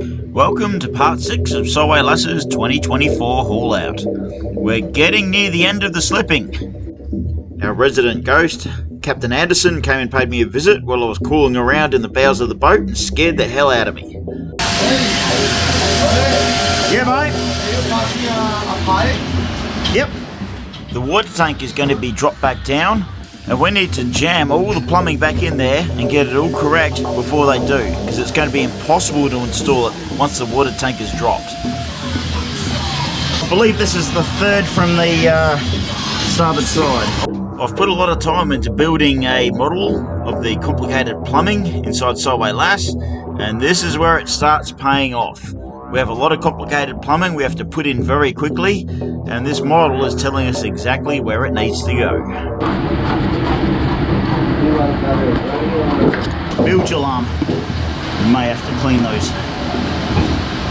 Welcome to part 6 of Solway Lass's 2024 haul out. We're getting near the end of the slipping. Our resident ghost, Captain Anderson, came and paid me a visit while I was cooling around in the bows of the boat and scared the hell out of me. Yeah, mate. A pipe? Yep. The water tank is going to be dropped back down, and we need to jam all the plumbing back in there and get it all correct before they do, because it's going to be impossible to install it once the water tank is dropped. I believe this is the third from the starboard side. I've put a lot of time into building a model of the complicated plumbing inside Solway Lass, and this is where it starts paying off. We have a lot of complicated plumbing we have to put in very quickly, and this model is telling us exactly where it needs to go. Bilge alarm. We may have to clean those.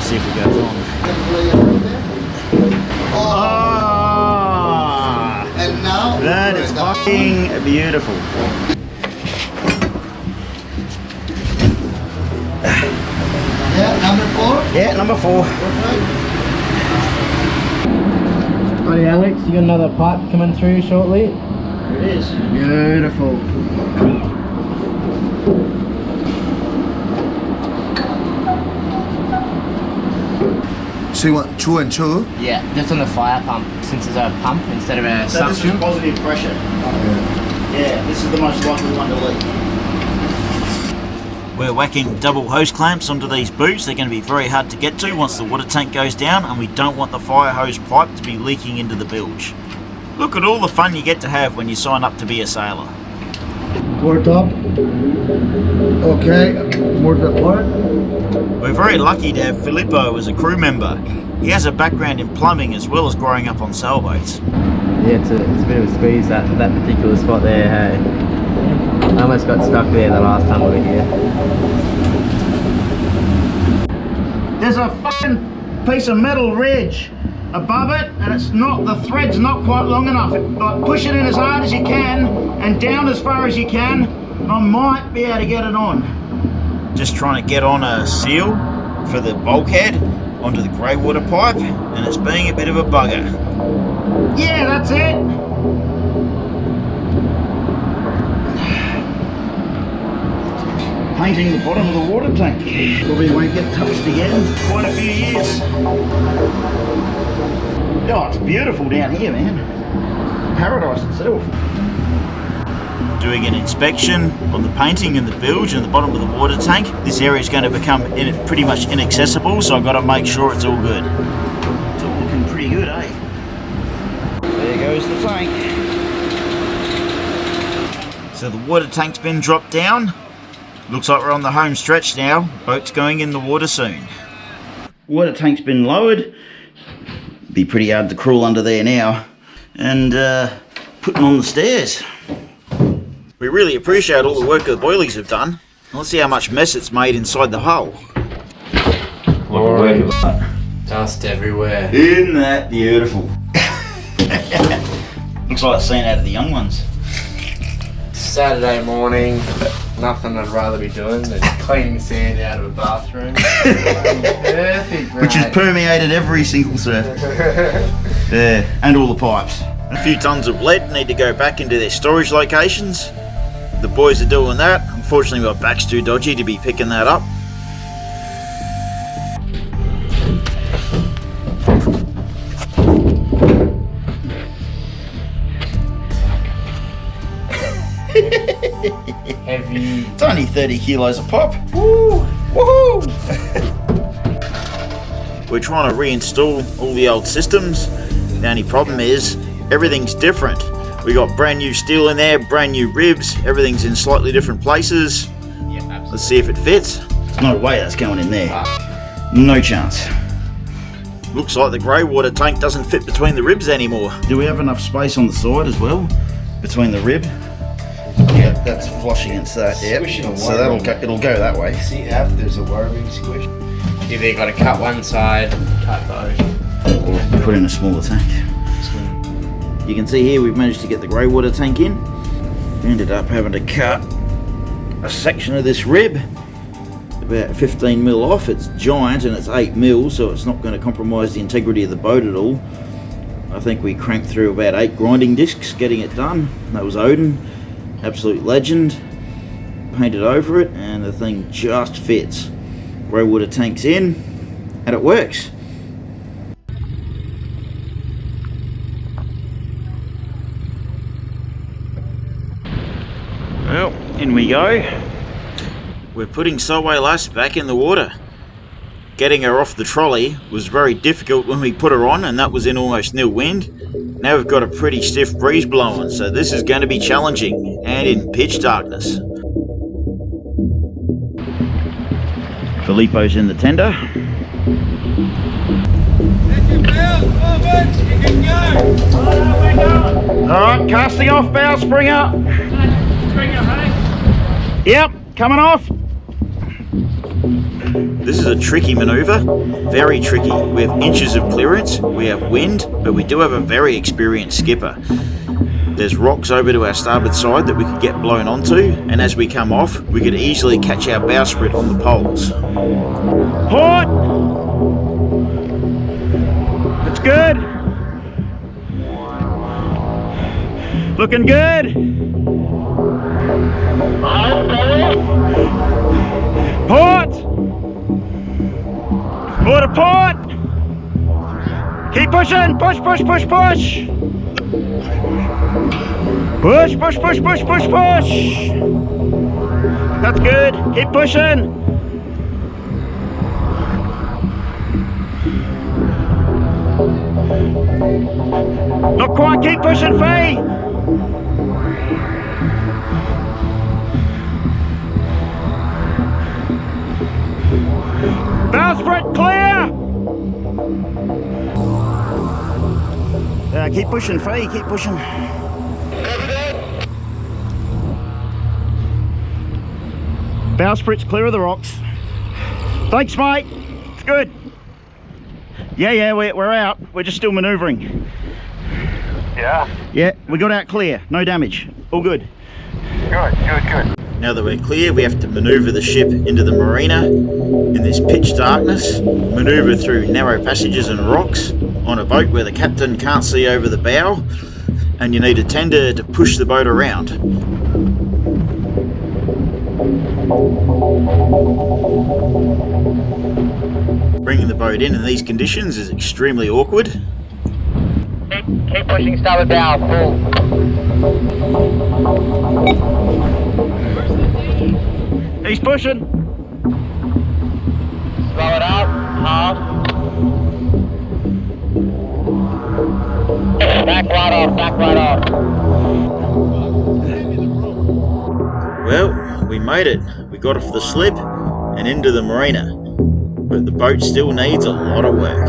See if it goes on. And now that is fucking beautiful. Yeah, number 4? Yeah, number 4. Buddy Alex, you got another pipe coming through shortly? Here it is. Beautiful. So you want 2 and 2? Yeah, just on the fire pump, since it's a pump instead of a So suction. this is positive pressure. Yeah, this is the most likely one to leak. We're whacking double hose clamps onto these boots. They're going to be very hard to get to once the water tank goes down, and we don't want the fire hose pipe to be leaking into the bilge. Look at all the fun you get to have when you sign up to be a sailor. Port up. Okay, more the port. We're very lucky to have Filippo as a crew member. He has a background in plumbing as well as growing up on sailboats. Yeah, it's a bit of a squeeze, that particular spot there, hey. I almost got stuck there the last time we were here. There's a fucking piece of metal ridge above it, and the thread's not quite long enough. Like, push it in as hard as you can and down as far as you can, and I might be able to get it on. Just trying to get on a seal for the bulkhead onto the grey water pipe, and it's being a bit of a bugger. Yeah, that's it. Painting the bottom of the water tank. Probably won't get touched again for quite a few years. Oh, it's beautiful down here, man. Paradise itself. Doing an inspection on the painting and the bilge and the bottom of the water tank. This area is going to become pretty much inaccessible, so I've got to make sure it's all good. It's all looking pretty good, eh? There goes the tank. So the water tank's been dropped down. Looks like we're on the home stretch now. Boat's going in the water soon. Water tank's been lowered. Be pretty hard to crawl under there now. And putting on the stairs. We really appreciate all the work the boilies have done. Let's see how much mess it's made inside the hull. Dust everywhere. Isn't that beautiful? Looks like a scene out of the young ones. Saturday morning, nothing I'd rather be doing than cleaning sand out of a bathroom. Perfect, Which has permeated every single surface. Yeah, and all the pipes. A few tons of lead need to go back into their storage locations. The boys are doing that. Unfortunately, my back's too dodgy to be picking that up. Heavy. It's only 30 kilos a pop. Woo! Woohoo! We're trying to reinstall all the old systems. The only problem is everything's different. We got brand new steel in there, brand new ribs, everything's in slightly different places. Yeah, Let's see if it fits. There's no way that's going in there. No chance. Looks like the grey water tank doesn't fit between the ribs anymore. Do we have enough space on the side as well? Between the rib? Yeah, that's flush against that. Yep. So it'll go that way. See if there's a worming squish. You've either got to cut one side, cut both. Or put in a smaller tank. You can see here we've managed to get the grey water tank in. We ended up having to cut a section of this rib. about 15 mil off. It's giant and it's 8 mil, so it's not going to compromise the integrity of the boat at all. I think we cranked through about 8 grinding discs getting it done. That was Odin, absolute legend. Painted over it and the thing just fits. Grey water tanks in and it works. Well, in we go. We're putting Solway Lass back in the water. Getting her off the trolley was very difficult when we put her on, and that was in almost nil wind. Now we've got a pretty stiff breeze blowing, so this is going to be challenging, and in pitch darkness. Filippo's in the tender. Alright, casting off, bow springer. Yep, coming off. This is a tricky manoeuvre, very tricky. We have inches of clearance, we have wind, but we do have a very experienced skipper. There's rocks over to our starboard side that we could get blown onto, and as we come off, we could easily catch our bowsprit on the poles. Port! That's good. Looking good. Port! Port to port! Keep pushing! Push, push, push, push! Push, push, push, push, push, push! That's good. Keep pushing! Not quite. Keep pushing, Faye! Bowsprit clear! Keep pushing, Faye, keep pushing. Bowsprit's clear of the rocks. Thanks, mate. It's good. Yeah, we're out. We're just still manoeuvring. Yeah? Yeah, we got out clear. No damage. All good. Good. Now that we're clear, we have to manoeuvre the ship into the marina in this pitch darkness, manoeuvre through narrow passages and rocks on a boat where the captain can't see over the bow, and you need a tender to push the boat around. Bringing the boat in these conditions is extremely awkward. Keep pushing starboard bow, full. He's pushing. Slow it up, half. Back right off. Well, we made it. We got off the slip and into the marina, but the boat still needs a lot of work.